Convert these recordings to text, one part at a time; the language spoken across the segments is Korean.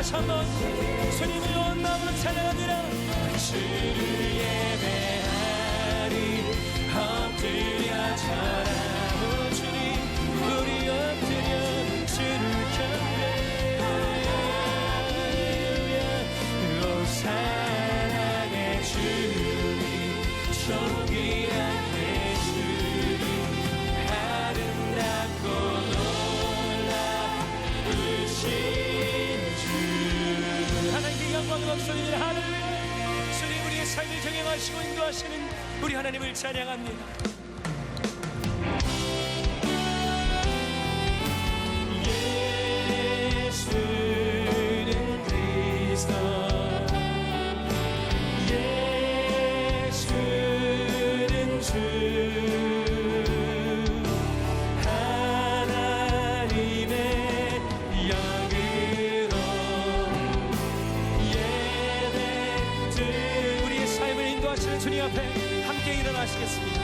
다시 한번 주님을 온 마음으로 찬양합니다. 주를 예배하리 엎드려 절하오 주님 우리 엎드려 주를 경배하리 오 사랑의 주님 존귀한 내 주님 아름답고 놀라우신 주 하나님께 영광을 없소리니 할렐루야. 주님 우리의 삶을 경영하시고 인도하시는 우리 하나님을 찬양합니다. 예수는 그리스도 예수는 주 하나님의 영으로 예배드 우리의 삶을 인도하시는 주님 앞에 함께 일어나시겠습니다.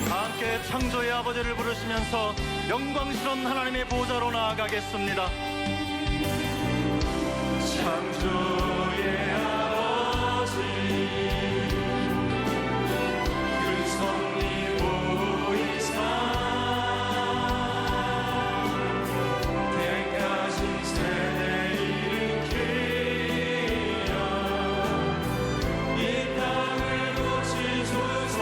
함께 창조의 아버지를 부르시면서 영광스러운 하나님의 보좌로 나아가겠습니다. 창조의 아버지 큰 섭리 보이사 대가신 세대 일으키려 이 땅을 고치소서.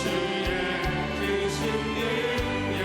주의 크신 능력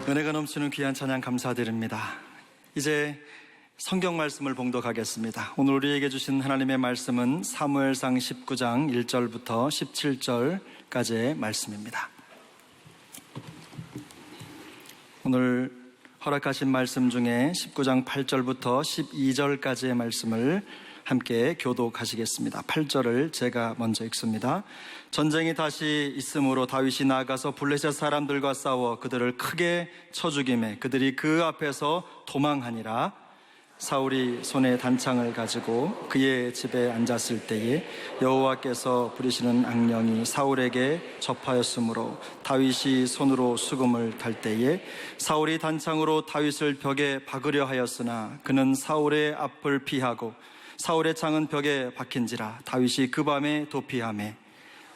은혜가 넘치는 귀한 찬양 감사드립니다. 이제 성경 말씀을 봉독하겠습니다. 오늘 우리에게 주신 하나님의 말씀은 사무엘상 19장 1절부터 17절까지의 말씀입니다. 오늘 허락하신 말씀 중에 19장 8절부터 12절까지의 말씀을 함께 교독하시겠습니다. 8절을 제가 먼저 읽습니다. 전쟁이 다시 있으므로 다윗이 나아가서 블레셋 사람들과 싸워 그들을 크게 쳐 죽이매 그들이 그 앞에서 도망하니라. 사울이 손에 단창을 가지고 그의 집에 앉았을 때에 여호와께서 부리시는 악령이 사울에게 접하였으므로 다윗이 손으로 수금을 탈 때에 사울이 단창으로 다윗을 벽에 박으려 하였으나 그는 사울의 앞을 피하고 사울의 창은 벽에 박힌지라. 다윗이 그 밤에 도피하매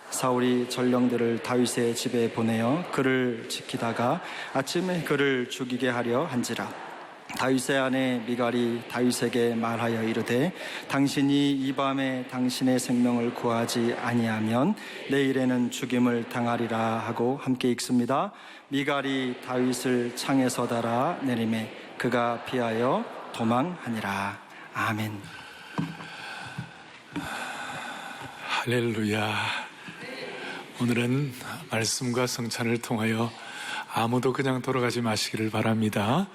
사울이 전령들을 다윗의 집에 보내어 그를 지키다가 아침에 그를 죽이게 하려 한지라. 다윗의 아내 미갈이 다윗에게 말하여 이르되 당신이 이 밤에 당신의 생명을 구하지 아니하면 내일에는 죽임을 당하리라 하고 함께 읽습니다. 미갈이 다윗을 창에서 달아 내리매 그가 피하여 도망하니라. 아멘. 할렐루야. 오늘은 말씀과 성찬을 통하여 아무도 그냥 돌아가지 마시기를 바랍니다.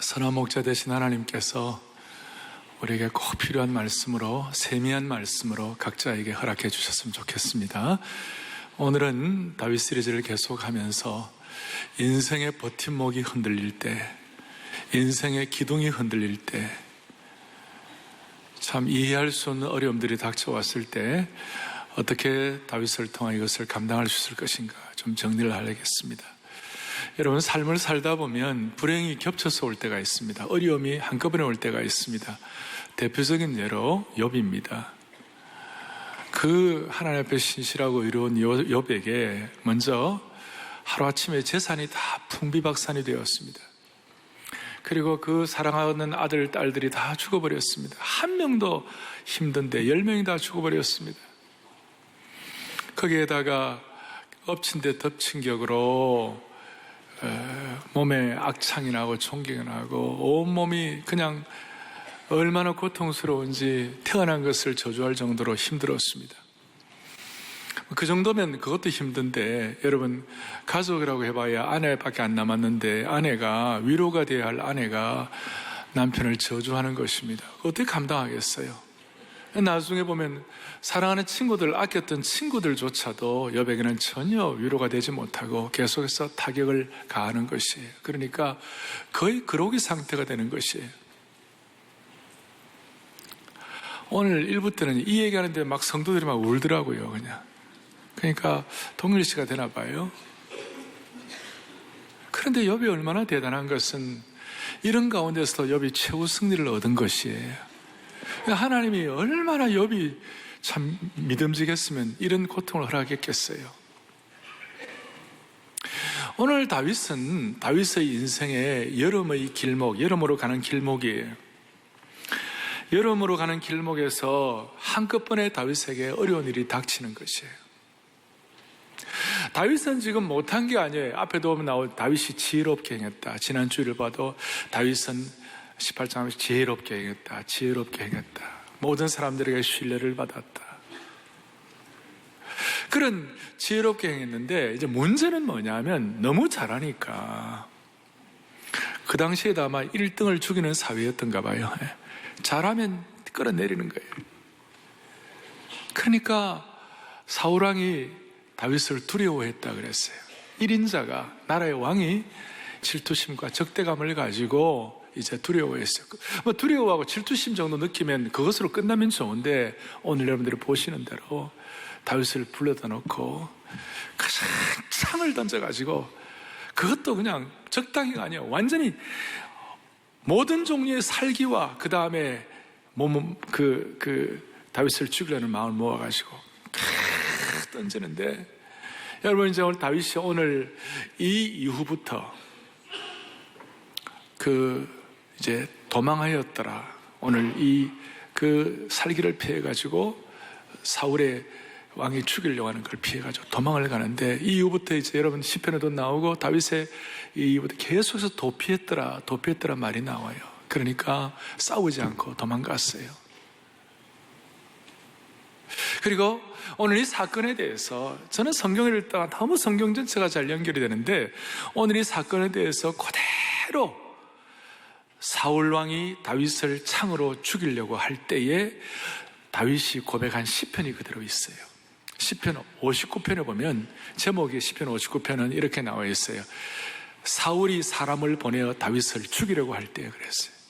선한 목자 되신 하나님께서 우리에게 꼭 필요한 말씀으로, 세미한 말씀으로 각자에게 허락해 주셨으면 좋겠습니다. 오늘은 다윗 시리즈를 계속하면서 인생의 버팀목이 흔들릴 때, 인생의 기둥이 흔들릴 때, 참 이해할 수 없는 어려움들이 닥쳐왔을 때 어떻게 다윗을 통해 이것을 감당할 수 있을 것인가 좀 정리를 하려겠습니다. 여러분, 삶을 살다 보면 불행이 겹쳐서 올 때가 있습니다. 어려움이 한꺼번에 올 때가 있습니다. 대표적인 예로 욥입니다. 그 하나님 앞에 신실하고 의로운 욥에게 먼저 하루아침에 재산이 다 풍비박산이 되었습니다. 그리고 그 사랑하는 아들, 딸들이 다 죽어버렸습니다. 한 명도 힘든데 10명이 다 죽어버렸습니다. 거기에다가 엎친 데 덮친 격으로 몸에 악창이 나고 총경이 나고 온몸이 그냥 얼마나 고통스러운지 태어난 것을 저주할 정도로 힘들었습니다. 그 정도면 그것도 힘든데, 여러분, 가족이라고 해봐야 아내밖에 안 남았는데 아내가, 위로가 돼야 할 아내가 남편을 저주하는 것입니다. 어떻게 감당하겠어요? 나중에 보면 사랑하는 친구들, 아꼈던 친구들조차도 욥에게는 전혀 위로가 되지 못하고 계속해서 타격을 가하는 것이에요. 그러니까 거의 그로기 상태가 되는 것이에요. 오늘 1부 때는 이 얘기하는데 막 성도들이 막 울더라고요, 그냥. 그러니까 동일시가 되나 봐요. 그런데 욥이 얼마나 대단한 것은 이런 가운데서도 욥이 최후 승리를 얻은 것이에요. 하나님이 얼마나 욥이 참 믿음직했으면 이런 고통을 허락했겠어요. 오늘 다윗은 다윗의 인생의 여름의 길목, 여름으로 가는 길목이에요. 여름으로 가는 길목에서 한꺼번에 다윗에게 어려운 일이 닥치는 것이에요. 다윗은 지금 못한 게 아니에요. 앞에도 보면 나온 다윗이 지혜롭게 행했다. 지난 주일을 봐도 다윗은 18장에서 지혜롭게 행했다. 지혜롭게 행했다. 모든 사람들에게 신뢰를 받았다. 그런 지혜롭게 행했는데 이제 문제는 뭐냐면 너무 잘하니까 그 당시에도 아마 1등을 죽이는 사회였던가 봐요. 잘하면 끌어내리는 거예요. 그러니까 사울왕이 다윗을 두려워했다 그랬어요. 1인자가, 나라의 왕이 질투심과 적대감을 가지고 이제 두려워했어요. 뭐 두려워하고 질투심 정도 느끼면 그것으로 끝나면 좋은데, 오늘 여러분들이 보시는 대로 다윗을 불러다 놓고 가장 창을 던져가지고, 그것도 그냥 적당히가 아니에요. 완전히 모든 종류의 살기와 그 다음에 다윗을 죽이려는 마음을 모아가지고 던지는데, 여러분, 이제 오늘 다윗이 오늘 이 이후부터 이제 도망하였더라. 오늘 그 살기를 피해가지고 사울의 왕이 죽이려고 하는 걸 피해가지고 도망을 가는데, 이 이후부터 이제 여러분 시편에도 나오고 다윗의 이 이후부터 계속해서 도피했더라 말이 나와요. 그러니까 싸우지 않고 도망갔어요. 그리고 오늘 이 사건에 대해서 저는 성경을 읽다가 너무 성경 전체가 잘 연결이 되는데, 오늘 이 사건에 대해서 그대로 사울 왕이 다윗을 창으로 죽이려고 할 때에 다윗이 고백한 시편이 그대로 있어요. 시편 59편에 보면 제목이 시편 59편은 이렇게 나와 있어요. 사울이 사람을 보내어 다윗을 죽이려고 할 때에 그랬어요.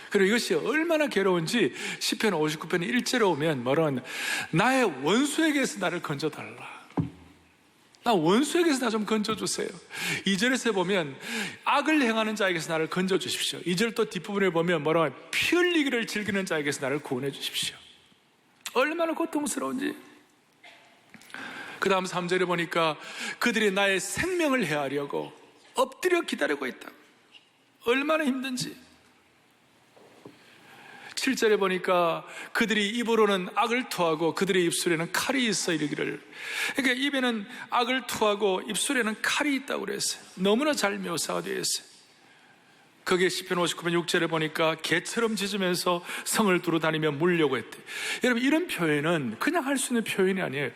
그리고 이것이 얼마나 괴로운지 시편 59편 1절에 오면 뭐라는, 나의 원수에게서 나를 건져달라. 나 원수에게서 나 좀 건져주세요. 2절에서 보면 악을 행하는 자에게서 나를 건져주십시오. 2절 또 뒷부분에 보면 뭐라고 하면 피 흘리기를 즐기는 자에게서 나를 구원해 주십시오. 얼마나 고통스러운지. 그 다음 3절에 보니까 그들이 나의 생명을 해하려고 엎드려 기다리고 있다. 얼마나 힘든지. 7절에 보니까 그들이 입으로는 악을 토하고 그들의 입술에는 칼이 있어 이르기를. 그러니까 입에는 악을 토하고 입술에는 칼이 있다고 그랬어요. 너무나 잘 묘사가 되어 있어요. 거기에 시편 59편 6절에 보니까 개처럼 짖으면서 성을 두루 다니며 물려고 했대. 여러분, 이런 표현은 그냥 할 수 있는 표현이 아니에요.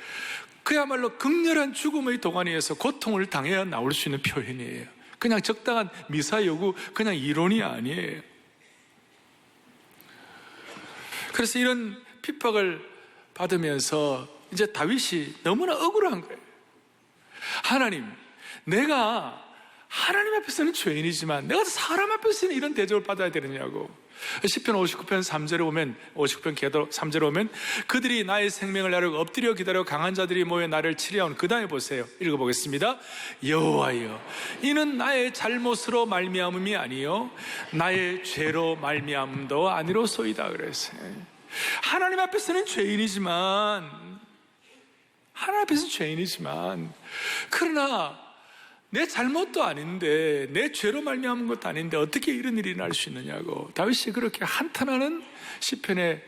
그야말로 극렬한 죽음의 도가니에서 고통을 당해야 나올 수 있는 표현이에요. 그냥 적당한 미사 여구, 그냥 이론이 아니에요. 그래서 이런 핍박을 받으면서 이제 다윗이 너무나 억울한 거예요. 하나님, 내가 하나님 앞에서는 죄인이지만 내가 사람 앞에서는 이런 대접을 받아야 되느냐고. 시편 59편 3절에 오면, 59편 계도 3절에 오면 그들이 나의 생명을 나르고 엎드려 기다려 강한 자들이 모여 나를 치려온. 그 다음에 보세요. 읽어보겠습니다. 여호와여, 이는 나의 잘못으로 말미암음이 아니요 나의 죄로 말미암음도 아니로소이다 그랬어요. 하나님 앞에서는 죄인이지만, 그러나 내 잘못도 아닌데, 내 죄로 말미암은 것도 아닌데 어떻게 이런 일이 날 수 있느냐고 다윗이 그렇게 한탄하는 시편에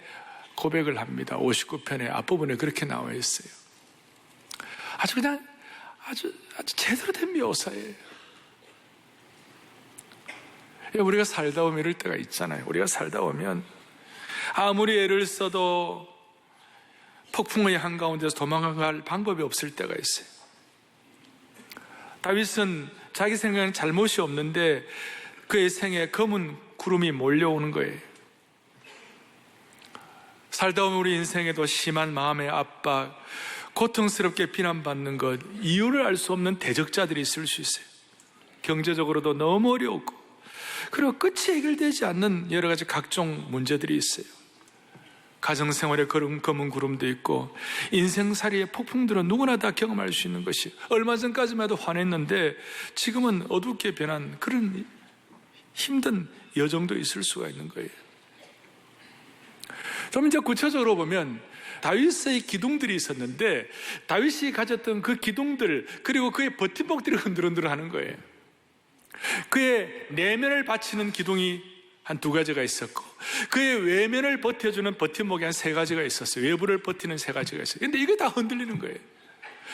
고백을 합니다. 59편의 앞부분에 그렇게 나와 있어요. 아주 그냥 아주 제대로 된 묘사예요. 우리가 살다 보면 이럴 때가 있잖아요. 우리가 살다 보면 아무리 애를 써도 폭풍의 한가운데서 도망갈 방법이 없을 때가 있어요. 다윗은 자기 생각에는 잘못이 없는데 그의 생에 검은 구름이 몰려오는 거예요. 살다 보면 우리 인생에도 심한 마음의 압박, 고통스럽게 비난받는 것, 이유를 알 수 없는 대적자들이 있을 수 있어요. 경제적으로도 너무 어려웠고, 그리고 끝이 해결되지 않는 여러 가지 각종 문제들이 있어요. 가정생활에 검은 구름도 있고, 인생살이의 폭풍들은 누구나 다 경험할 수 있는 것이, 얼마 전까지만 해도 화냈는데 지금은 어둡게 변한 그런 힘든 여정도 있을 수가 있는 거예요. 좀 이제 구체적으로 보면 다윗의 기둥들이 있었는데, 다윗이 가졌던 그 기둥들, 그리고 그의 버팀목들이 흔들흔들 하는 거예요. 그의 내면을 받치는 기둥이 한 2가지가 있었고, 그의 외면을 버텨주는 버팀목이 한 3가지가 있었어요. 외부를 버티는 3가지가 있어요. 근데 이게 다 흔들리는 거예요.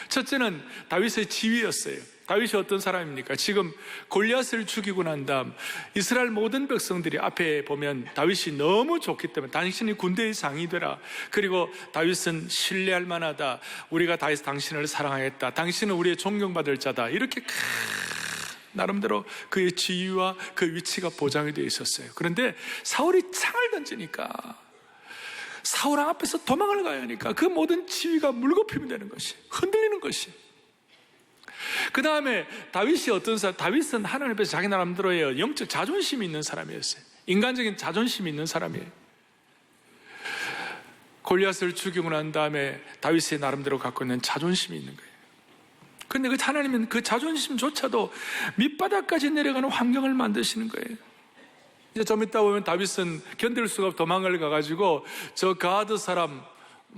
첫째는 다윗의 지위였어요. 다윗이 어떤 사람입니까? 지금 골리앗을 죽이고 난 다음 이스라엘 모든 백성들이 앞에 보면 다윗이 너무 좋기 때문에 당신이 군대의 장이 되라, 그리고 다윗은 신뢰할 만하다, 우리가 당신을 사랑하겠다, 당신은 우리의 존경받을 자다, 이렇게 나름대로 그의 지위와 그 위치가 보장이 되어 있었어요. 그런데 사울이 창을 던지니까, 사울 앞에서 도망을 가야 하니까 그 모든 지위가 물거품이 되는 것이, 흔들리는 것이. 그 다음에 다윗이 어떤 사람, 다윗은 하나님 앞에서 자기 나름대로의 영적 자존심이 있는 사람이었어요. 인간적인 자존심이 있는 사람이에요. 골리앗을 죽이고 난 다음에 다윗의 나름대로 갖고 있는 자존심이 있는 거예요. 근데 그 하나님은 그 자존심조차도 밑바닥까지 내려가는 환경을 만드시는 거예요. 이제 좀 이따 보면 다윗은 견딜 수가 없어 도망을 가가지고 저 가드 사람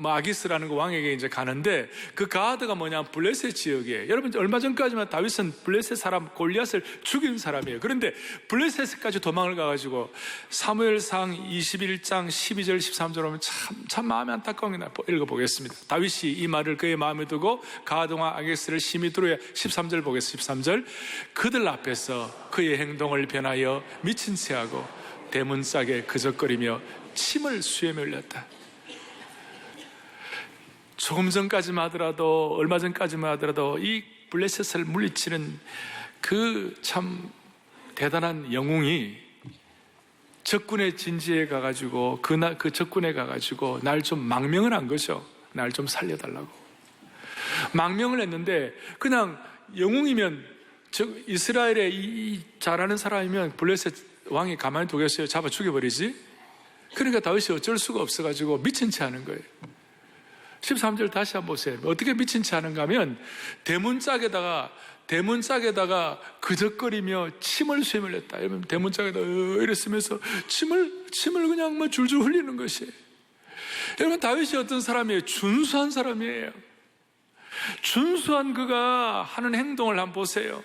아기스라는 그 왕에게 이제 가는데, 그 가드가 뭐냐, 블레셋 지역이에요. 여러분, 얼마 전까지만 다윗은 블레셋 사람 골리앗을 죽인 사람이에요. 그런데 블레셋까지 도망을 가가지고 사무엘상 21장 12절 13절 오면 참 마음이 안타까운 게 읽어보겠습니다. 다윗이 이 말을 그의 마음에 두고 가드와 아기스를 심히 두려워. 13절 보겠습니다. 13절. 그들 앞에서 그의 행동을 변하여 미친 체하고 대문짝에 그적거리며 침을 수염에 흘렸다. 조금 전까지만 하더라도, 얼마 전까지만 하더라도 이 블레셋을 물리치는 그 참 대단한 영웅이 적군의 진지에 가가지고 그 적군에 가가지고 날 좀 망명을 한 거죠. 날 좀 살려달라고 망명을 했는데, 그냥 영웅이면, 이스라엘에 이 잘하는 사람이면 블레셋 왕이 가만히 두겠어요? 잡아 죽여버리지. 그러니까 다윗이 어쩔 수가 없어가지고 미친 채 하는 거예요. 13절 다시 한번 보세요. 어떻게 미친 채 하는가 하면, 대문짝에다가 그적거리며 침을 수염을 냈다. 여러분, 대문짝에다가 이랬으면서 침을 그냥 뭐 줄줄 흘리는 것이에요. 여러분, 다윗이 어떤 사람이에요? 준수한 사람이에요. 준수한 그가 하는 행동을 한번 보세요.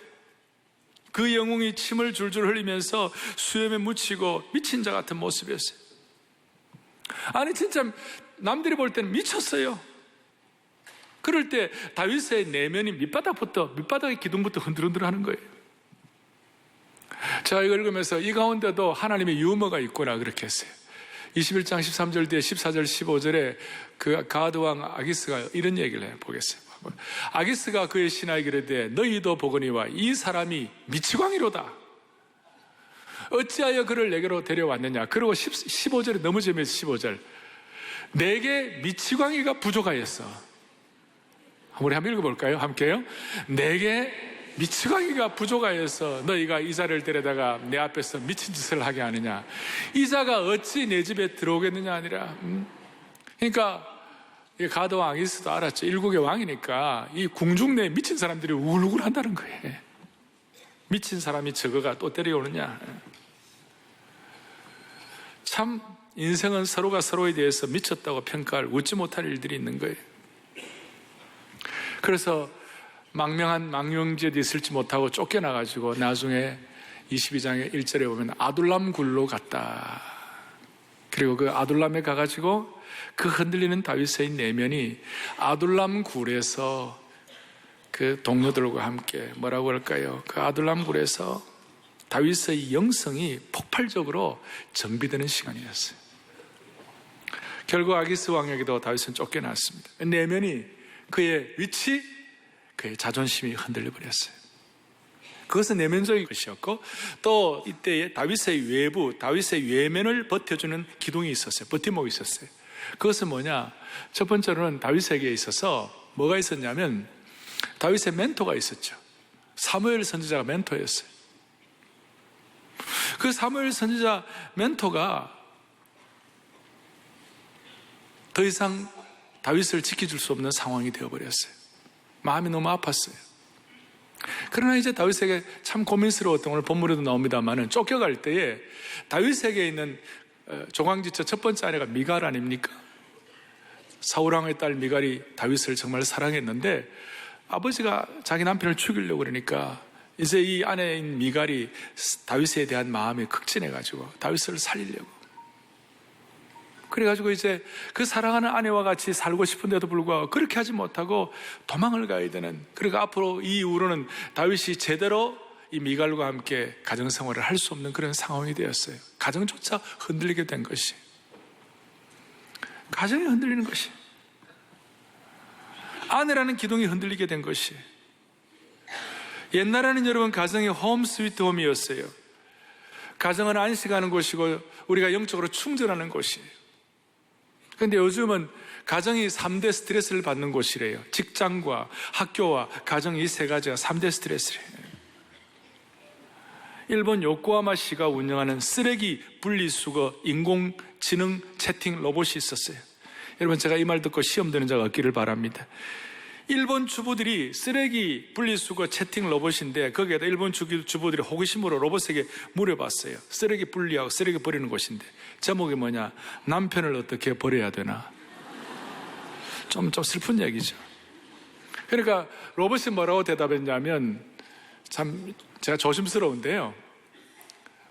그 영웅이 침을 줄줄 흘리면서 수염에 묻히고 미친 자 같은 모습이었어요. 아니, 진짜 남들이 볼 때는 미쳤어요. 그럴 때 다윗의 내면이 밑바닥의 기둥부터 흔들흔들 하는 거예요. 제가 이걸 읽으면서 이 가운데도 하나님의 유머가 있구나, 그렇게 했어요. 21장 13절 뒤에 14절 15절에 그 가드왕 아기스가 이런 얘기를 해보겠어요. 아기스가 그의 신하에게 이르되 너희도 보거니와 이 사람이 미치광이로다. 어찌하여 그를 내게로 데려왔느냐. 그리고 15절에 너무 재미있어. 15절. 내게 미치광이가 부족하였어. 우리 한번 읽어볼까요? 함께요. 내게 미치광이가 부족하여서 너희가 이자를 데려다가 내 앞에서 미친 짓을 하게 하느냐. 이자가 어찌 내 집에 들어오겠느냐 아니라. 그러니까 가드왕 아기스도 알았죠. 일국의 왕이니까 이 궁중 내에 미친 사람들이 우글우글 한다는 거예요. 미친 사람이 저거가 또 데려오느냐. 참 인생은 서로가 서로에 대해서 미쳤다고 평가할 웃지 못할 일들이 있는 거예요. 그래서 망명죄도 있을지 못하고 쫓겨나가지고 나중에 22장의 1절에 보면 아둘람 굴로 갔다. 그리고 그 아둘람에 가가지고 그 흔들리는 다윗의 내면이 아둘람 굴에서 그 동료들과 함께 뭐라고 할까요? 그 아둘람 굴에서 다윗의 영성이 폭발적으로 정비되는 시간이었어요. 결국 아기스 왕에게도 다윗은 쫓겨났습니다. 내면이, 그의 위치, 그의 자존심이 흔들려 버렸어요. 그것은 내면적인 것이었고, 또 이때에 다윗의 외부, 다윗의 외면을 버텨주는 기둥이 있었어요. 버팀목이 있었어요. 그것은 뭐냐? 첫 번째로는 다윗에게 있어서 뭐가 있었냐면 다윗의 멘토가 있었죠. 사무엘 선지자가 멘토였어요. 그 사무엘 선지자 멘토가 더 이상 다윗을 지켜줄 수 없는 상황이 되어버렸어요. 마음이 너무 아팠어요. 그러나 이제 다윗에게 참 고민스러웠던, 오늘 본문에도 나옵니다만은 쫓겨갈 때에 다윗에게 있는 조강지처 첫 번째 아내가 미갈 아닙니까? 사울왕의 딸 미갈이 다윗을 정말 사랑했는데 아버지가 자기 남편을 죽이려고 그러니까 이제 이 아내인 미갈이 다윗에 대한 마음이 극진해가지고 다윗을 살리려고, 그래가지고 이제 그 사랑하는 아내와 같이 살고 싶은데도 불구하고 그렇게 하지 못하고 도망을 가야 되는, 그러니까 앞으로 이 이후로는 다윗이 제대로 이 미갈과 함께 가정생활을 할 수 없는 그런 상황이 되었어요. 가정조차 흔들리게 된 것이, 가정이 흔들리는 것이, 아내라는 기둥이 흔들리게 된 것이. 옛날에는 여러분 가정이 홈 스위트 홈이었어요. 가정은 안식하는 곳이고 우리가 영적으로 충전하는 곳이에요. 그런데 요즘은 가정이 3대 스트레스를 받는 곳이래요. 직장과 학교와 가정, 이 세 가지가 3대 스트레스래요. 일본 요코하마 시가 운영하는 쓰레기 분리수거 인공지능 채팅 로봇이 있었어요. 여러분, 제가 이 말 듣고 시험 드는 자가 없기를 바랍니다. 일본 주부들이 쓰레기 분리수거 채팅 로봇인데 거기에다 일본 주부들이 호기심으로 로봇에게 물어봤어요. 쓰레기 분리하고 쓰레기 버리는 곳인데 제목이 뭐냐? 남편을 어떻게 버려야 되나? 좀 슬픈 얘기죠. 그러니까 로봇이 뭐라고 대답했냐면, 참 제가 조심스러운데요,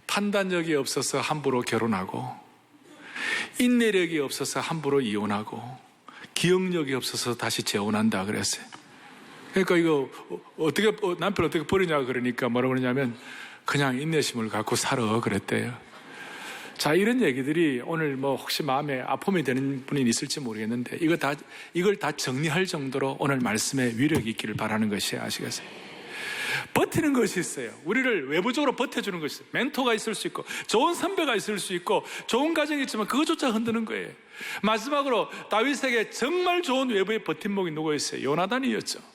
판단력이 없어서 함부로 결혼하고, 인내력이 없어서 함부로 이혼하고, 기억력이 없어서 다시 재혼한다 그랬어요. 그러니까 이거 남편 어떻게 버리냐 그러니까 뭐라고 그러냐면, 그냥 인내심을 갖고 살아 그랬대요. 자, 이런 얘기들이 오늘 뭐 혹시 마음에 아픔이 되는 분이 있을지 모르겠는데, 이걸 다 정리할 정도로 오늘 말씀에 위력이 있기를 바라는 것이에요. 아시겠어요? 버티는 것이 있어요. 우리를 외부적으로 버텨주는 것이 있어요. 멘토가 있을 수 있고, 좋은 선배가 있을 수 있고, 좋은 가정이 있지만 그것조차 흔드는 거예요. 마지막으로 다윗에게 정말 좋은 외부의 버팀목이 누구였어요? 요나단이었죠.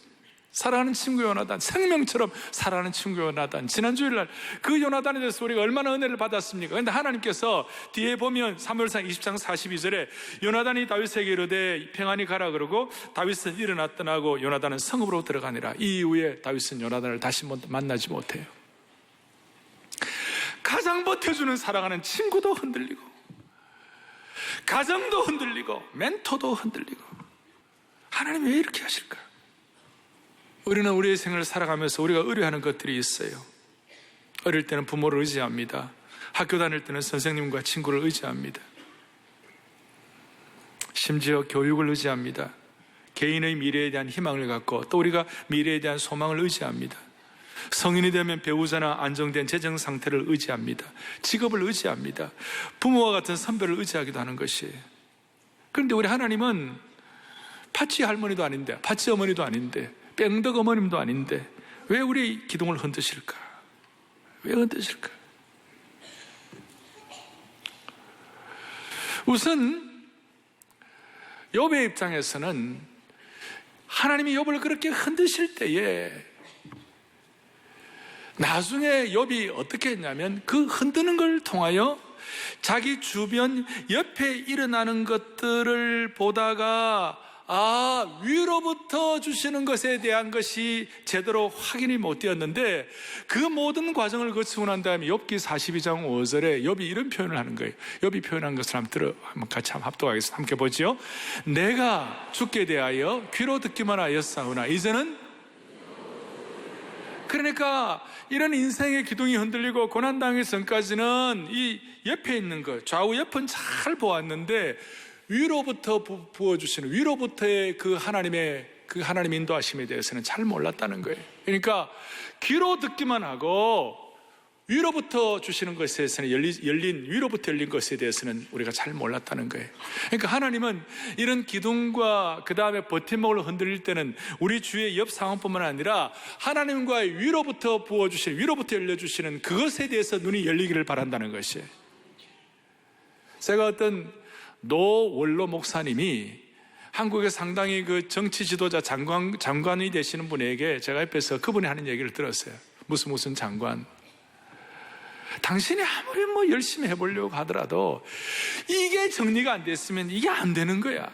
사랑하는 친구 요나단, 생명처럼 사랑하는 친구 요나단. 지난 주일날 그 요나단에 대해서 우리가 얼마나 은혜를 받았습니까? 그런데 하나님께서 뒤에 보면 사무엘상 20장 42절에 요나단이 다윗에게 이르되 평안히 가라 그러고, 다윗은 일어나 떠나고 요나단은 성읍으로 들어가니라. 이 이후에 다윗은 요나단을 다시 만나지 못해요. 가장 버텨주는 사랑하는 친구도 흔들리고, 가정도 흔들리고, 멘토도 흔들리고. 하나님 왜 이렇게 하실까? 우리는 우리의 생을 살아가면서 우리가 의뢰하는 것들이 있어요. 어릴 때는 부모를 의지합니다. 학교 다닐 때는 선생님과 친구를 의지합니다. 심지어 교육을 의지합니다. 개인의 미래에 대한 희망을 갖고, 또 우리가 미래에 대한 소망을 의지합니다. 성인이 되면 배우자나 안정된 재정 상태를 의지합니다. 직업을 의지합니다. 부모와 같은 선배를 의지하기도 하는 것이에요. 그런데 우리 하나님은 파치 할머니도 아닌데, 파치 어머니도 아닌데, 뺑덕 어머님도 아닌데 왜 우리 기둥을 흔드실까? 왜 흔드실까? 우선 욥의 입장에서는 하나님이 욥을 그렇게 흔드실 때에 나중에 욥이 어떻게 했냐면, 그 흔드는 걸 통하여 자기 주변 옆에 일어나는 것들을 보다가 위로부터 주시는 것에 대한 것이 제대로 확인이 못 되었는데, 그 모든 과정을 거치고 난 다음에 욥기 42장 5절에 욥이 이런 표현을 하는 거예요. 욥이 표현한 것을 한번 같이 합독하겠습니다. 함께 보죠. 내가 주께 대하여 귀로 듣기만 하였사오나 이제는, 그러니까 이런 인생의 기둥이 흔들리고 고난당하기 전까지는 이 옆에 있는 것, 좌우 옆은 잘 보았는데, 위로부터 부어주시는, 위로부터의 그 하나님 인도하심에 대해서는 잘 몰랐다는 거예요. 그러니까 귀로 듣기만 하고 위로부터 주시는 것에 대해서는 위로부터 열린 것에 대해서는 우리가 잘 몰랐다는 거예요. 그러니까 하나님은 이런 기둥과 그 다음에 버팀목을 흔들릴 때는 우리 주위의 옆 상황뿐만 아니라 하나님과의 위로부터 부어주시는, 위로부터 열려주시는 그것에 대해서 눈이 열리기를 바란다는 것이에요. 제가 어떤 노원로 목사님이 한국의 상당히 그 정치 지도자 장관이 되시는 분에게 제가 옆에서 그분이 하는 얘기를 들었어요. 무슨 장관, 당신이 아무리 뭐 열심히 해보려고 하더라도 이게 정리가 안 됐으면 이게 안 되는 거야.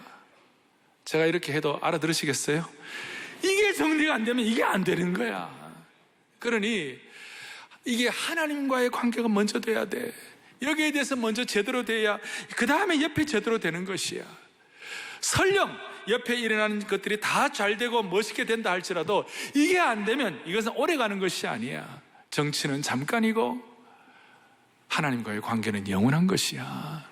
제가 이렇게 해도 알아들으시겠어요? 이게 정리가 안 되면 이게 안 되는 거야. 그러니 이게 하나님과의 관계가 먼저 돼야 돼. 여기에 대해서 먼저 제대로 돼야 그 다음에 옆에 제대로 되는 것이야. 설령 옆에 일어나는 것들이 다 잘 되고 멋있게 된다 할지라도 이게 안 되면 이것은 오래 가는 것이 아니야. 정치는 잠깐이고 하나님과의 관계는 영원한 것이야.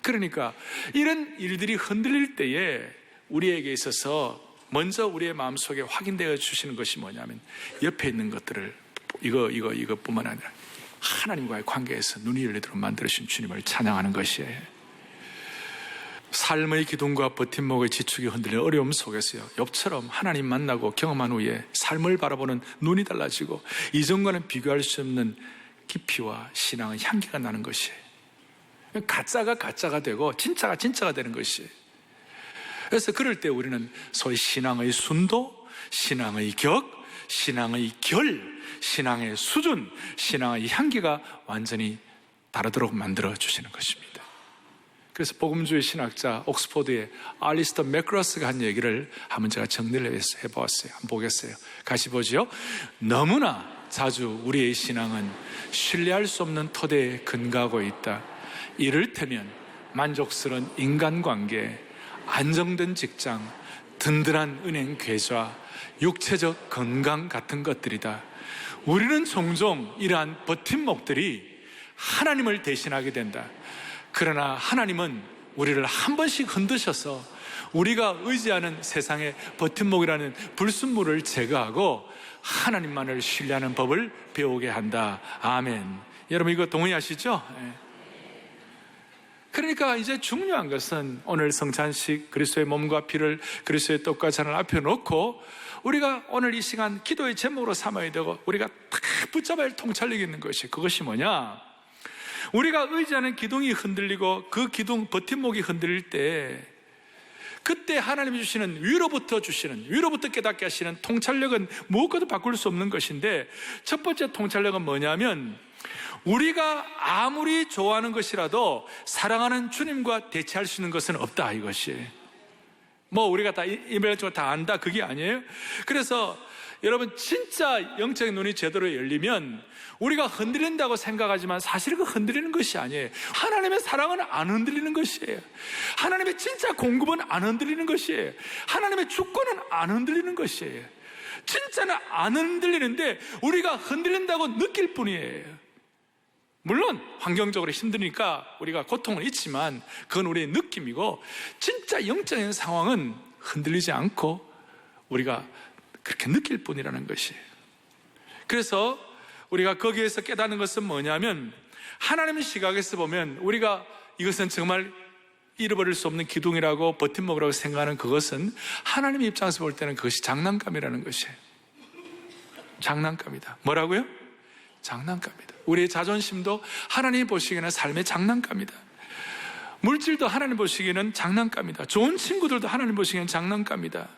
그러니까 이런 일들이 흔들릴 때에 우리에게 있어서 먼저 우리의 마음속에 확인되어 주시는 것이 뭐냐면, 옆에 있는 것들을 이것뿐만 아니라 하나님과의 관계에서 눈이 열리도록 만들어주신 주님을 찬양하는 것이에요. 삶의 기둥과 버팀목의 지축이 흔들리는 어려움 속에서요, 욥처럼 하나님 만나고 경험한 후에 삶을 바라보는 눈이 달라지고 이전과는 비교할 수 없는 깊이와 신앙의 향기가 나는 것이에요. 가짜가 가짜가 되고 진짜가 진짜가 되는 것이에요. 그래서 그럴 때 우리는 소위 신앙의 순도, 신앙의 격, 신앙의 결, 신앙의 수준, 신앙의 향기가 완전히 다르도록 만들어 주시는 것입니다. 그래서 복음주의 신학자 옥스포드의 알리스터 맥그라스가 한 얘기를 한번 제가 정리를 해보았어요. 한번 보겠어요. 같이 보죠. 너무나 자주 우리의 신앙은 신뢰할 수 없는 토대에 근거하고 있다. 이를테면 만족스러운 인간관계, 안정된 직장, 든든한 은행 계좌, 육체적 건강 같은 것들이다. 우리는 종종 이러한 버팀목들이 하나님을 대신하게 된다. 그러나 하나님은 우리를 한 번씩 흔드셔서 우리가 의지하는 세상의 버팀목이라는 불순물을 제거하고 하나님만을 신뢰하는 법을 배우게 한다. 아멘. 여러분 이거 동의하시죠? 그러니까 이제 중요한 것은 오늘 성찬식 그리스도의 몸과 피를 그리스도의 떡과 잔을 앞에 놓고 우리가 오늘 이 시간 기도의 제목으로 삼아야 되고 우리가 딱 붙잡아야 할 통찰력이 있는 것이 그것이 뭐냐? 우리가 의지하는 기둥이 흔들리고 그 기둥 버팀목이 흔들릴 때 그때 하나님이 주시는 위로부터 깨닫게 하시는 통찰력은 무엇과도 바꿀 수 없는 것인데 첫 번째 통찰력은 뭐냐면 우리가 아무리 좋아하는 것이라도 사랑하는 주님과 대체할 수 있는 것은 없다 이것이. 뭐 우리가 다 이별적으로 다 안다 그게 아니에요. 그래서 여러분 진짜 영적인 눈이 제대로 열리면 우리가 흔들린다고 생각하지만 사실 그 흔들리는 것이 아니에요. 하나님의 사랑은 안 흔들리는 것이에요. 하나님의 진짜 공급은 안 흔들리는 것이에요. 하나님의 주권은 안 흔들리는 것이에요. 진짜는 안 흔들리는데 우리가 흔들린다고 느낄 뿐이에요. 물론 환경적으로 힘드니까 우리가 고통은 있지만 그건 우리의 느낌이고 진짜 영적인 상황은 흔들리지 않고 우리가 그렇게 느낄 뿐이라는 것이에요. 그래서 우리가 거기에서 깨닫는 것은 뭐냐면 하나님의 시각에서 보면 우리가 이것은 정말 잃어버릴 수 없는 기둥이라고 버팀목이라고 생각하는 그것은 하나님의 입장에서 볼 때는 그것이 장난감이라는 것이에요. 장난감이다. 뭐라고요? 장난감이다. 우리의 자존심도 하나님이 보시기에는 삶의 장난감이다. 물질도 하나님 보시기에는 장난감이다. 좋은 친구들도 하나님 보시기에는 장난감이다.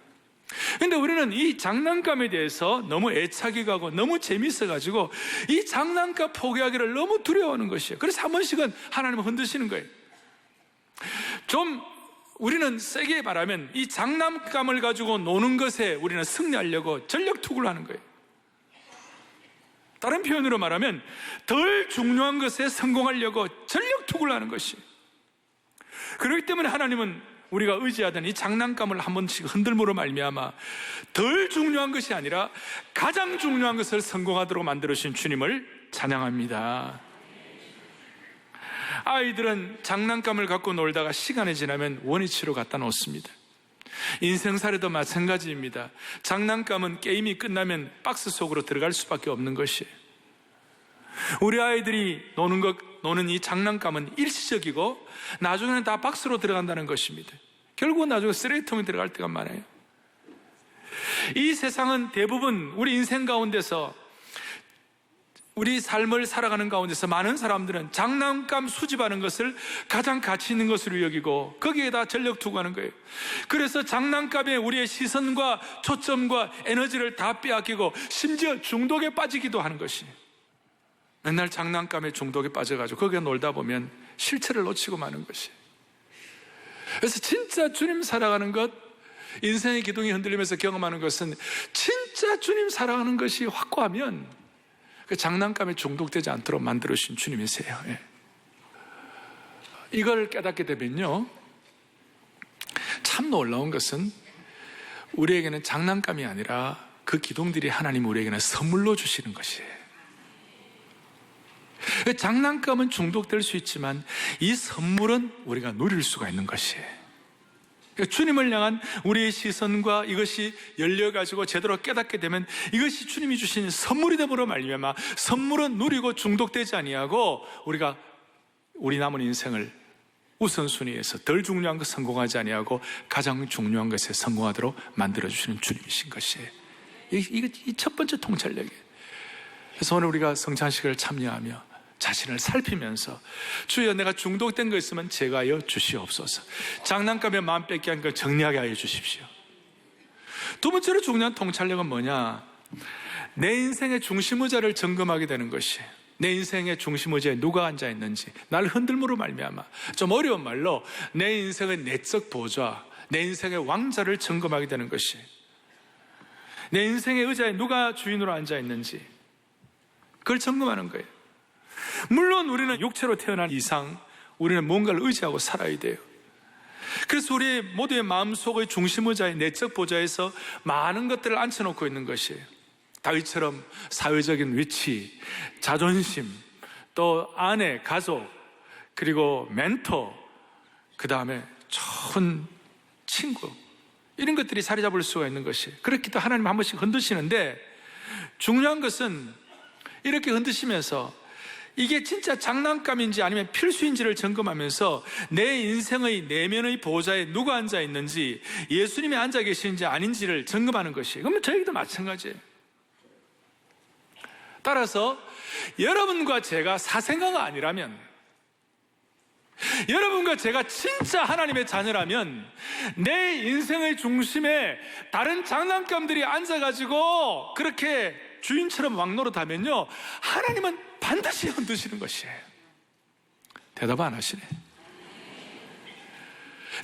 그런데 우리는 이 장난감에 대해서 너무 애착이 가고 너무 재미있어가지고 이 장난감 포기하기를 너무 두려워하는 것이에요. 그래서 한 번씩은 하나님을 흔드시는 거예요. 좀 우리는 세게 말하면 이 장난감을 가지고 노는 것에 우리는 승리하려고 전력 투구를 하는 거예요. 다른 표현으로 말하면 덜 중요한 것에 성공하려고 전력 투구를 하는 것이. 그렇기 때문에 하나님은 우리가 의지하던 이 장난감을 한 번씩 흔들므로 말미암아 덜 중요한 것이 아니라 가장 중요한 것을 성공하도록 만들어주신 주님을 찬양합니다. 아이들은 장난감을 갖고 놀다가 시간이 지나면 원위치로 갖다 놓습니다. 인생살이도 마찬가지입니다. 장난감은 게임이 끝나면 박스 속으로 들어갈 수밖에 없는 것이에요. 우리 아이들이 노는 이 장난감은 일시적이고 나중에는 다 박스로 들어간다는 것입니다. 결국은 나중에 쓰레기통에 들어갈 때가 많아요. 이 세상은 대부분 우리 인생 가운데서 우리 삶을 살아가는 가운데서 많은 사람들은 장난감 수집하는 것을 가장 가치 있는 것으로 여기고 거기에다 전력 투구하는 거예요. 그래서 장난감에 우리의 시선과 초점과 에너지를 다 빼앗기고 심지어 중독에 빠지기도 하는 것이. 맨날 장난감에 중독에 빠져가지고 거기에 놀다 보면 실체를 놓치고 마는 것이. 그래서 진짜 주님 살아가는 것, 인생의 기둥이 흔들리면서 경험하는 것은 진짜 주님 살아가는 것이 확고하면 그 장난감에 중독되지 않도록 만들어주신 주님이세요. 예. 이걸 깨닫게 되면요, 참 놀라운 것은 우리에게는 장난감이 아니라 그 기둥들이 하나님 우리에게는 선물로 주시는 것이에요. 장난감은 중독될 수 있지만 이 선물은 우리가 누릴 수가 있는 것이에요. 주님을 향한 우리의 시선과 이것이 열려가지고 제대로 깨닫게 되면 이것이 주님이 주신 선물이 되므로 말미암아 선물은 누리고 중독되지 아니하고 우리가 우리 남은 인생을 우선순위에서 덜 중요한 것 성공하지 아니하고 가장 중요한 것에 성공하도록 만들어주시는 주님이신 것이에요. 이 첫 번째 통찰력이에요. 그래서 오늘 우리가 성찬식을 참여하며 자신을 살피면서 주여 내가 중독된 거 있으면 제가여 주시옵소서. 장난감에 마음 뺏게 한 걸 정리하게 하여 주십시오. 두 번째로 중요한 통찰력은 뭐냐? 내 인생의 중심의자를 점검하게 되는 것이에요. 내 인생의 중심의자에 누가 앉아 있는지, 나를 흔들므로 말미암아 좀 어려운 말로 내 인생의 내적 보좌, 내 인생의 왕자를 점검하게 되는 것이에요. 내 인생의 의자에 누가 주인으로 앉아 있는지 그걸 점검하는 거예요. 물론 우리는 육체로 태어난 이상 우리는 뭔가를 의지하고 살아야 돼요. 그래서 우리 모두의 마음속의 중심의자의 내적 보좌에서 많은 것들을 앉혀놓고 있는 것이에요. 다윗처럼 사회적인 위치, 자존심, 또 아내, 가족, 그리고 멘토, 그 다음에 좋은 친구, 이런 것들이 자리 잡을 수가 있는 것이에요. 그렇기 때문에 하나님 한 번씩 흔드시는데, 중요한 것은 이렇게 흔드시면서 이게 진짜 장난감인지 아니면 필수인지를 점검하면서 내 인생의 내면의 보좌에 누가 앉아 있는지, 예수님이 앉아 계시는지 아닌지를 점검하는 것이에요. 그러면 저에게도 마찬가지예요. 따라서 여러분과 제가 사생아가 아니라면, 여러분과 제가 진짜 하나님의 자녀라면, 내 인생의 중심에 다른 장난감들이 앉아가지고 그렇게 주인처럼 왕노릇하면요, 하나님은 반드시 흔드시는 것이에요. 대답 안 하시네.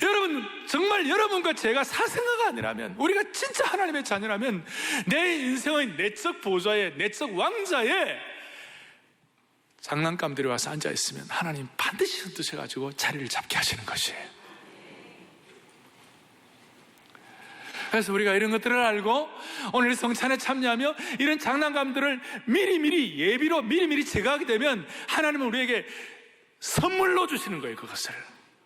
여러분, 정말 여러분과 제가 사생아가 아니라면, 우리가 진짜 하나님의 자녀라면, 내 인생의 내적 보좌에, 내적 왕자에 장난감들이 와서 앉아있으면 하나님 반드시 흔드셔가지고 자리를 잡게 하시는 것이에요. 그래서 우리가 이런 것들을 알고 오늘 성찬에 참여하며 이런 장난감들을 미리미리 예비로 미리미리 제거하게 되면 하나님은 우리에게 선물로 주시는 거예요, 그것을.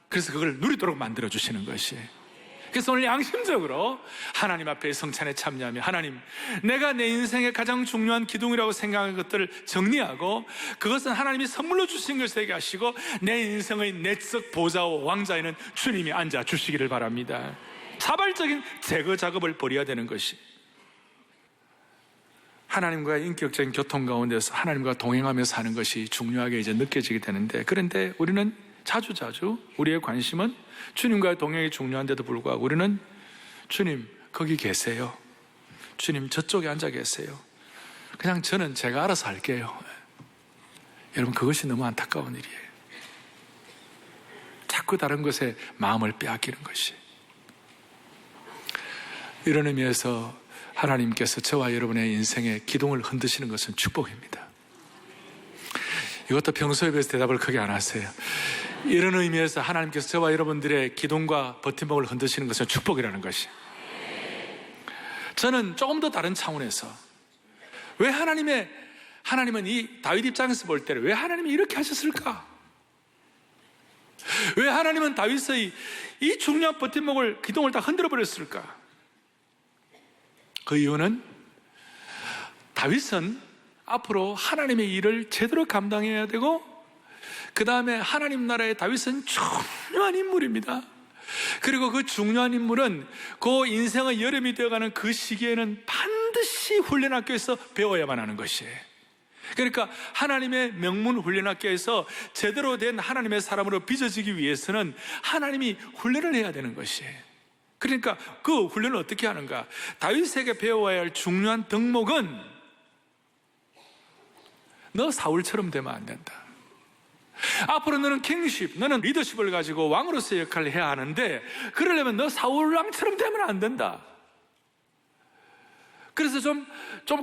그래서 그걸 누리도록 만들어 주시는 것이에요. 그래서 오늘 양심적으로 하나님 앞에 성찬에 참여하며, 하나님, 내가 내 인생의 가장 중요한 기둥이라고 생각하는 것들을 정리하고 그것은 하나님이 선물로 주신 것을 되게 하시고 내 인생의 내적 보좌와 왕자에는 주님이 앉아 주시기를 바랍니다. 자발적인 제거 작업을 벌여야 되는 것이, 하나님과의 인격적인 교통 가운데서 하나님과 동행하며 사는 것이 중요하게 이제 느껴지게 되는데, 그런데 우리는 자주자주 우리의 관심은 주님과의 동행이 중요한데도 불구하고 우리는 주님 거기 계세요, 주님 저쪽에 앉아 계세요, 그냥 저는 제가 알아서 할게요. 여러분, 그것이 너무 안타까운 일이에요. 자꾸 다른 것에 마음을 빼앗기는 것이. 이런 의미에서 하나님께서 저와 여러분의 인생의 기둥을 흔드시는 것은 축복입니다. 이것도 평소에 비해서 대답을 크게 안 하세요. 이런 의미에서 하나님께서 저와 여러분들의 기둥과 버팀목을 흔드시는 것은 축복이라는 것이. 저는 조금 더 다른 차원에서, 왜 하나님은 이 다윗 입장에서 볼 때를 왜 하나님이 이렇게 하셨을까? 왜 하나님은 다윗의 이 중요한 버팀목을, 기둥을 다 흔들어 버렸을까? 그 이유는 다윗은 앞으로 하나님의 일을 제대로 감당해야 되고, 그 다음에 하나님 나라의 다윗은 중요한 인물입니다. 그리고 그 중요한 인물은 그 인생의 여름이 되어가는 그 시기에는 반드시 훈련학교에서 배워야만 하는 것이에요. 그러니까 하나님의 명문 훈련학교에서 제대로 된 하나님의 사람으로 빚어지기 위해서는 하나님이 훈련을 해야 되는 것이에요. 그러니까 그 훈련을 어떻게 하는가? 다윗에게 배워야 할 중요한 덕목은, 너 사울처럼 되면 안 된다. 앞으로 너는 킹십, 너는 리더십을 가지고 왕으로서의 역할을 해야 하는데, 그러려면 너 사울왕처럼 되면 안 된다. 그래서 좀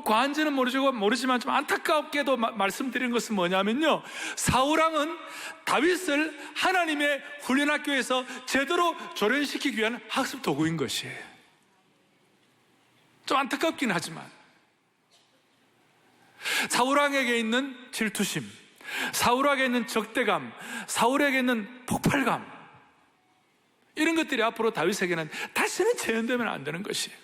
과한지는 모르지만 좀 안타깝게도 말씀드리는 것은 뭐냐면요, 사울왕은 다윗을 하나님의 훈련학교에서 제대로 조련시키기 위한 학습 도구인 것이에요. 좀 안타깝긴 하지만 사울왕에게 있는 질투심, 사울에게 있는 적대감, 사울에게 있는 폭발감, 이런 것들이 앞으로 다윗에게는 다시는 재현되면 안 되는 것이에요.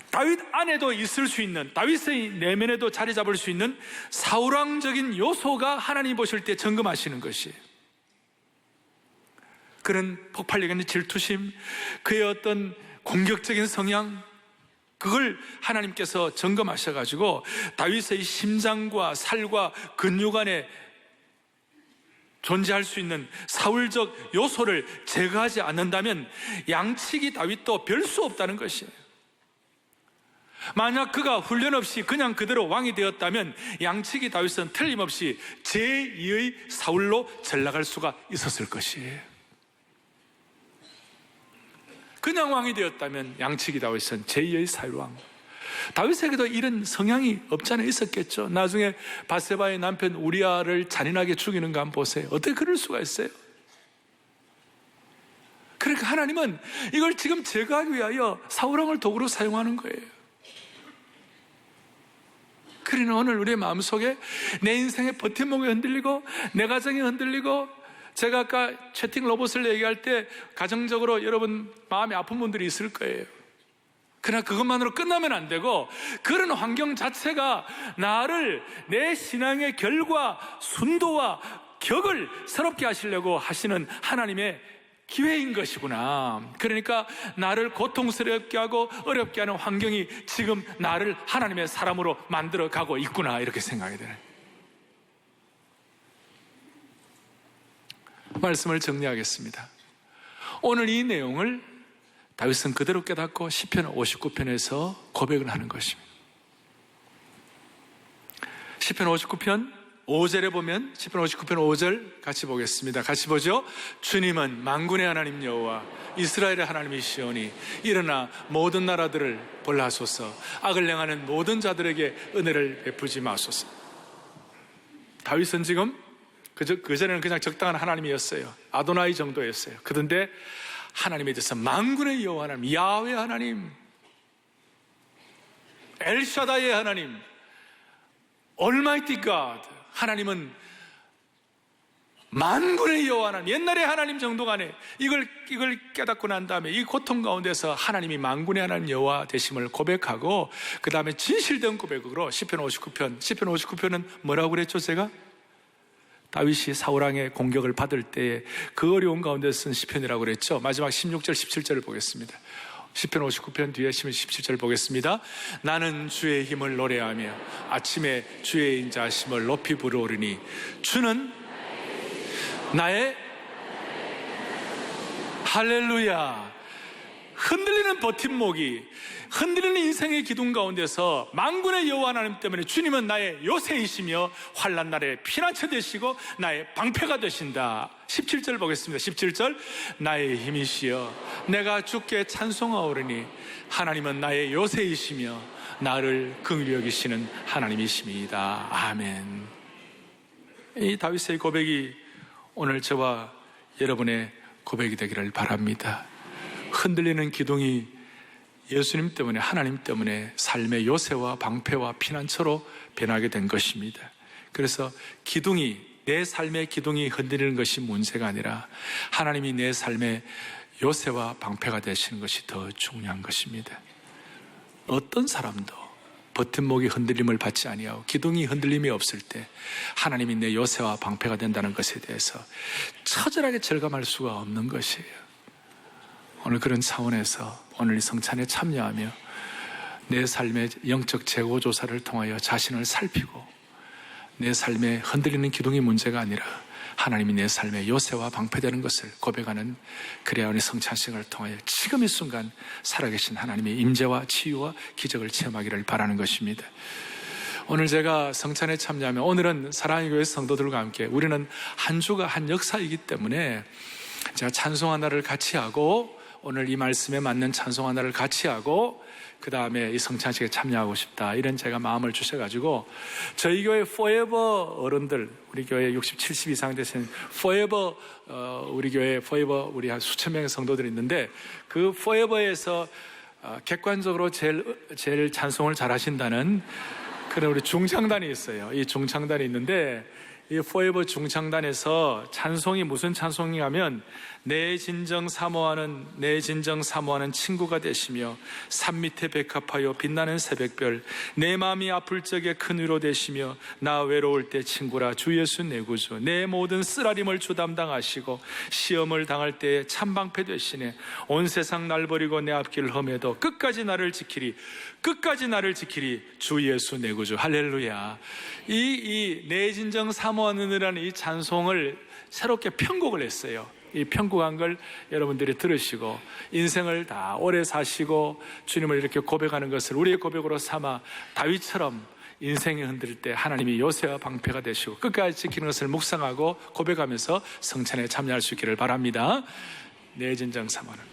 다윗 안에도 있을 수 있는, 다윗의 내면에도 자리 잡을 수 있는 사울왕적인 요소가 하나님 보실 때 점검하시는 것이에요. 그런 폭발력 있는 질투심, 그의 어떤 공격적인 성향, 그걸 하나님께서 점검하셔가지고 다윗의 심장과 살과 근육 안에 존재할 수 있는 사울적 요소를 제거하지 않는다면 양치기 다윗도 별 수 없다는 것이에요. 만약 그가 훈련 없이 그냥 그대로 왕이 되었다면 양치기 다윗은 틀림없이 제2의 사울로 전락할 수가 있었을 것이에요. 그냥 왕이 되었다면 양치기 다윗은 제2의 사울왕. 다윗에게도 이런 성향이 없지 않아 있었겠죠. 나중에 바세바의 남편 우리아를 잔인하게 죽이는 거 한번 보세요. 어떻게 그럴 수가 있어요? 그러니까 하나님은 이걸 지금 제거하기 위하여 사울왕을 도구로 사용하는 거예요. 그러나 오늘 우리의 마음속에 내 인생의 버팀목이 흔들리고 내 가정이 흔들리고, 제가 아까 채팅 로봇을 얘기할 때 가정적으로 여러분 마음이 아픈 분들이 있을 거예요. 그러나 그것만으로 끝나면 안 되고, 그런 환경 자체가 나를 내 신앙의 결과, 순도와 격을 새롭게 하시려고 하시는 하나님의 기회인 것이구나. 그러니까 나를 고통스럽게 하고 어렵게 하는 환경이 지금 나를 하나님의 사람으로 만들어 가고 있구나, 이렇게 생각이 되는. 말씀을 정리하겠습니다. 오늘 이 내용을 다윗은 그대로 깨닫고 시편 59편에서 고백을 하는 것입니다. 시편 59편 5절에 보면, 시편 59편 5절 같이 보겠습니다. 같이 보죠. 주님은 만군의 하나님 여호와 이스라엘의 하나님이시오니 일어나 모든 나라들을 벌하소서. 악을 행하는 모든 자들에게 은혜를 베푸지 마소서. 다윗은 지금 그전에는 그냥 적당한 하나님이었어요. 아도나이 정도였어요. 그런데 하나님에 대해서 만군의 여호와 하나님, 야훼 하나님, 엘샤다이의 하나님, Almighty God, 하나님은 만군의 여호와 하나님, 옛날의 하나님 정도가 아니에요. 이걸 깨닫고 난 다음에 이 고통 가운데서 하나님이 만군의 하나님 여호와 되심을 고백하고, 그 다음에 진실된 고백으로 시편 59편은 뭐라고 그랬죠? 제가 다윗이 사울왕의 공격을 받을 때에 그 어려운 가운데 쓴 시편이라고 그랬죠. 마지막 16절 17절을 보겠습니다. 시편 59편 뒤에 17절 보겠습니다. 나는 주의 힘을 노래하며 아침에 주의 인자하심을 높이 부르오르니 주는 나의 할렐루야. 흔들리는 버팀목이, 흔들리는 인생의 기둥 가운데서 만군의 여호와 하나님 때문에 주님은 나의 요새이시며 환난 날에 피난처 되시고 나의 방패가 되신다. 17절 보겠습니다. 17절 나의 힘이시여 내가 주께 찬송하오르니 하나님은 나의 요새이시며 나를 긍휼히 여기시는 하나님이십니다. 아멘. 이 다윗의 고백이 오늘 저와 여러분의 고백이 되기를 바랍니다. 흔들리는 기둥이 예수님 때문에, 하나님 때문에 삶의 요새와 방패와 피난처로 변하게 된 것입니다. 그래서 기둥이, 내 삶의 기둥이 흔들리는 것이 문제가 아니라 하나님이 내 삶의 요새와 방패가 되시는 것이 더 중요한 것입니다. 어떤 사람도 버팀목이 흔들림을 받지 아니하고 기둥이 흔들림이 없을 때 하나님이 내 요새와 방패가 된다는 것에 대해서 처절하게 절감할 수가 없는 것이에요. 오늘 그런 차원에서 오늘 이 성찬에 참여하며 내 삶의 영적 재고조사를 통하여 자신을 살피고, 내 삶에 흔들리는 기둥이 문제가 아니라 하나님이 내 삶의 요새와 방패되는 것을 고백하는 그래야 오늘 성찬식을 통하여 지금 이 순간 살아계신 하나님의 임재와 치유와 기적을 체험하기를 바라는 것입니다. 오늘 제가 성찬에 참여하면, 오늘은 사랑의 교회 성도들과 함께 우리는 한 주가 한 역사이기 때문에 제가 찬송 하나를 같이 하고, 오늘 이 말씀에 맞는 찬송 하나를 같이 하고 그 다음에 이 성찬식에 참여하고 싶다, 이런 제가 마음을 주셔가지고 저희 교회 forever 어른들, 우리 교회 60, 70 이상 되신 forever, 우리 교회 forever 우리 한 수천 명의 성도들이 있는데 그 forever에서 객관적으로 제일 찬송을 잘 하신다는 그런 우리 중창단이 있어요. 이 중창단이 있는데 이 포에버 중창단에서 찬송이 무슨 찬송이냐면 내 진정 사모하는 친구가 되시며 산 밑에 백합하여 빛나는 새벽별, 내 마음이 아플 적에 큰 위로 되시며 나 외로울 때 친구라 주 예수 내 구주, 내 모든 쓰라림을 주 담당하시고 시험을 당할 때에 참방패 되시네. 온 세상 날 버리고 내 앞길을 험해도 끝까지 나를 지키리 주 예수 내 구주. 할렐루야. 이 내 진정 사모하느라는 이 찬송을 새롭게 편곡을 했어요. 이 편곡한 걸 여러분들이 들으시고 인생을 다 오래 사시고 주님을 이렇게 고백하는 것을 우리의 고백으로 삼아 다윗처럼 인생이 흔들릴 때 하나님이 요새와 방패가 되시고 끝까지 지키는 것을 묵상하고 고백하면서 성찬에 참여할 수 있기를 바랍니다. 내 진정 사모하는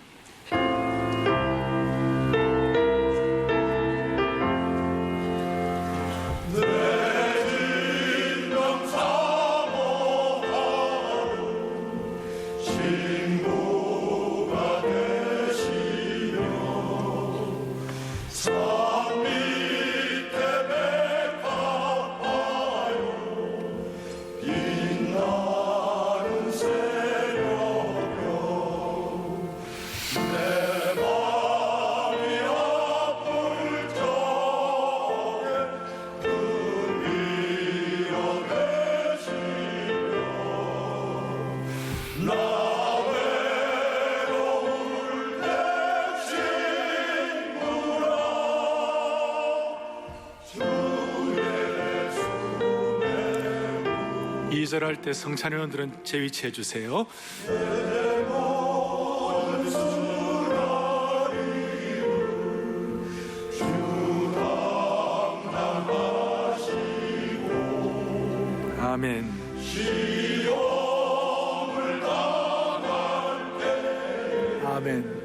2절 할 때 성찬회원들은 제 위치에 해주세요. 아멘. 아멘.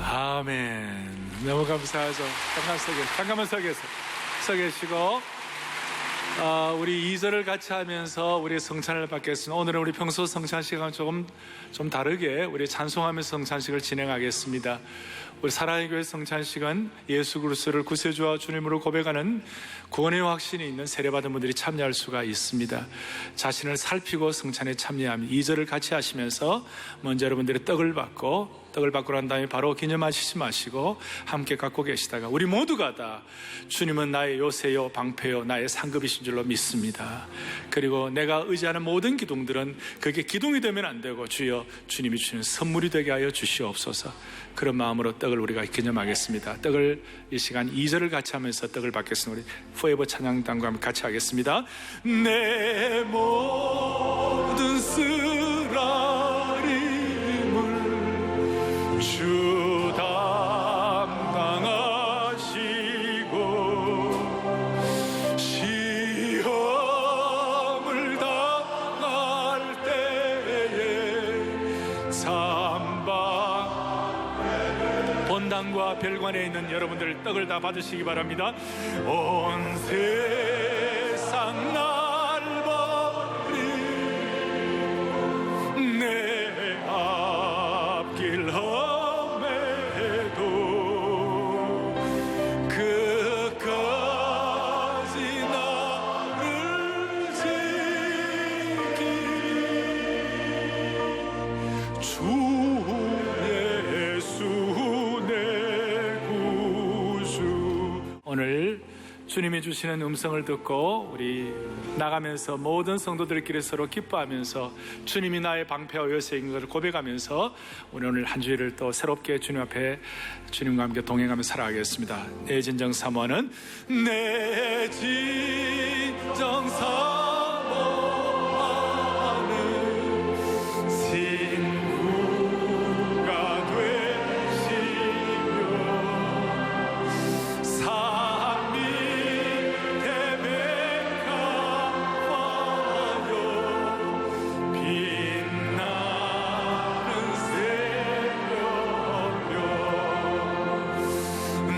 아멘. 너무 감사하죠. 잠깐만 서 계시고 우리 2절을 같이 하면서 우리 성찬을 받겠습니다. 오늘은 우리 평소 성찬 시간과 좀 다르게 우리 찬송하면서 성찬식을 진행하겠습니다. 우리 사랑의 교회 성찬식은 예수 그리스도를 구세주와 주님으로 고백하는 구원의 확신이 있는 세례받은 분들이 참여할 수가 있습니다. 자신을 살피고 성찬에 참여하면 2절을 같이 하시면서 먼저 여러분들이 떡을 받고 난 다음에 바로 기념하시지 마시고 함께 갖고 계시다가 우리 모두가 다 주님은 나의 요새요 방패요 나의 상급이신 줄로 믿습니다. 그리고 내가 의지하는 모든 기둥들은 그게 기둥이 되면 안 되고 주여 주님이 주시는 선물이 되게 하여 주시옵소서. 그런 마음으로 떡을 우리가 기념하겠습니다. 떡을 이 시간 2절을 같이 하면서 떡을 받겠습니다. 우리 포에버 찬양단과 함께 같이 하겠습니다. 내 모든 쓰라림을 주 담당하시고 시험을 당할 때에 본당과 별관에 있는 여러분들 떡을 다 받으시기 바랍니다. 온 세상 날 버리 내 앞길 험해도 끝까지 나를 지키리 주 오늘 주님이 주시는 음성을 듣고 우리 나가면서 모든 성도들끼리 서로 기뻐하면서 주님이 나의 방패와 요새인 것을 고백하면서 오늘 한 주일을 또 새롭게 주님 앞에 주님과 함께 동행하며 살아가겠습니다. 내 진정 사모하는 내 진정 사모하는 친구가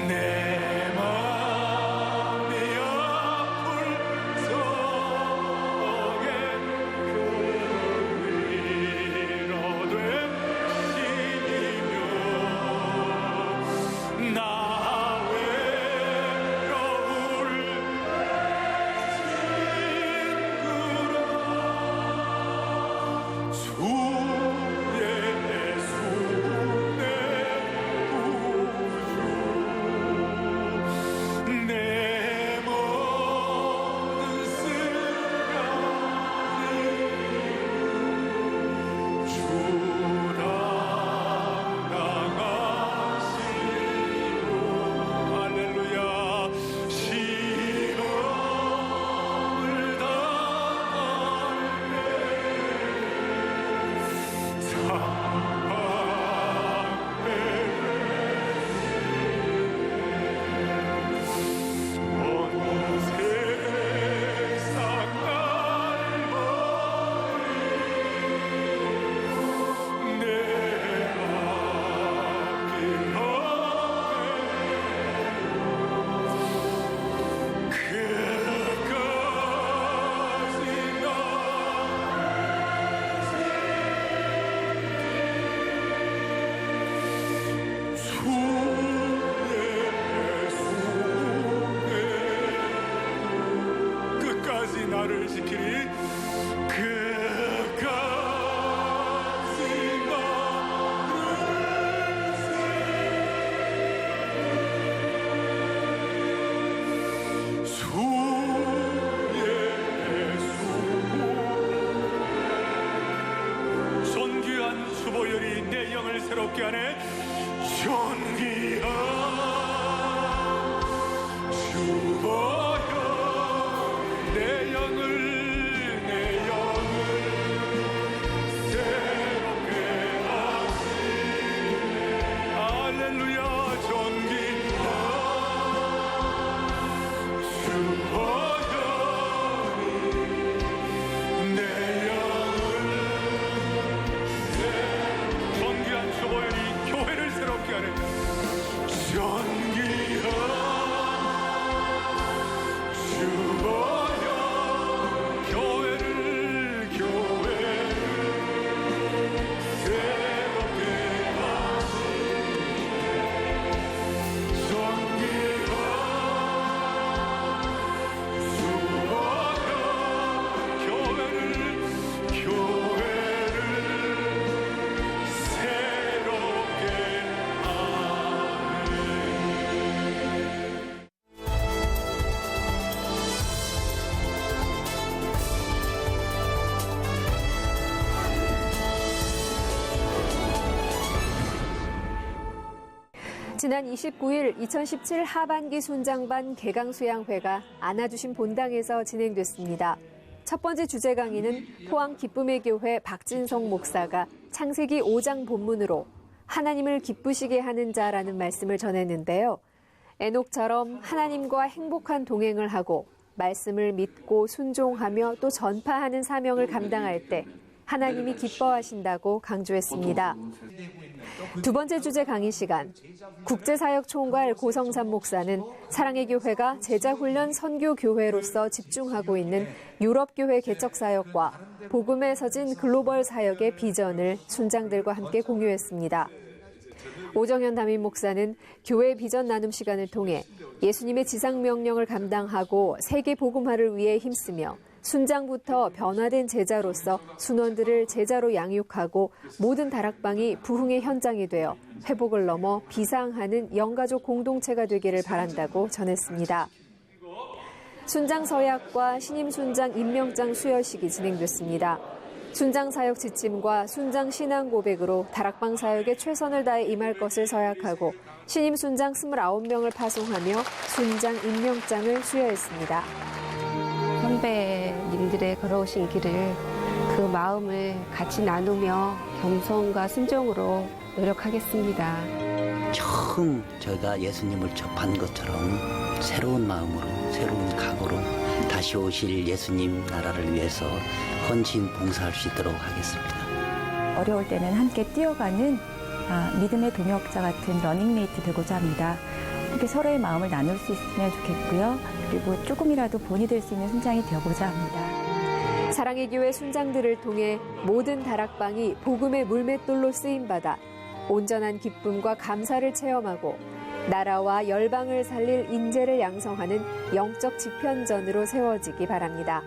내 맘이 아플 새롭게 하네. 존귀한 주보여 내 영을 새롭게 하시네. 할렐루야. 존귀한 주보여 내 영을 존귀한 주보여니 교회를 새롭게 하네. 존귀한 주보여 교회를 새롭게 하시네. 존귀한 주보여 교회를 새롭게 하네. 지난 29일 2017 하반기 순장반 개강수양회가 안아주신 본당에서 진행됐습니다. 첫 번째 주제 강의는 포항 기쁨의 교회 박진성 목사가 창세기 5장 본문으로 하나님을 기쁘시게 하는 자라는 말씀을 전했는데요. 에녹처럼 하나님과 행복한 동행을 하고 말씀을 믿고 순종하며 또 전파하는 사명을 감당할 때 하나님이 기뻐하신다고 강조했습니다. 두 번째 주제 강의 시간, 국제사역 총괄 고성삼 목사는 사랑의 교회가 제자훈련 선교교회로서 집중하고 있는 유럽교회 개척사역과 복음에 서진 글로벌 사역의 비전을 순장들과 함께 공유했습니다. 오정현 담임 목사는 교회 비전 나눔 시간을 통해 예수님의 지상명령을 감당하고 세계 복음화를 위해 힘쓰며 순장부터 변화된 제자로서 순원들을 제자로 양육하고 모든 다락방이 부흥의 현장이 되어 회복을 넘어 비상하는 영가족 공동체가 되기를 바란다고 전했습니다. 순장 서약과 신임 순장 임명장 수여식이 진행됐습니다. 순장 사역 지침과 순장 신앙 고백으로 다락방 사역에 최선을 다해 임할 것을 서약하고 신임 순장 29명을 파송하며 순장 임명장을 수여했습니다. 선배님들의 걸어오신 길을 그 마음을 같이 나누며 겸손과 순종으로 노력하겠습니다. 처음 저희가 예수님을 접한 것처럼 새로운 마음으로 새로운 각오로 다시 오실 예수님 나라를 위해서 헌신 봉사할 수 있도록 하겠습니다. 어려울 때는 함께 뛰어가는 믿음의 동역자 같은 러닝메이트 되고자 합니다. 이렇게 서로의 마음을 나눌 수 있으면 좋겠고요. 그리고 조금이라도 본이 될 수 있는 순장이 되어보자 합니다. 사랑의 교회 순장들을 통해 모든 다락방이 복음의 물맷돌로 쓰임받아 온전한 기쁨과 감사를 체험하고 나라와 열방을 살릴 인재를 양성하는 영적 지편전으로 세워지기 바랍니다.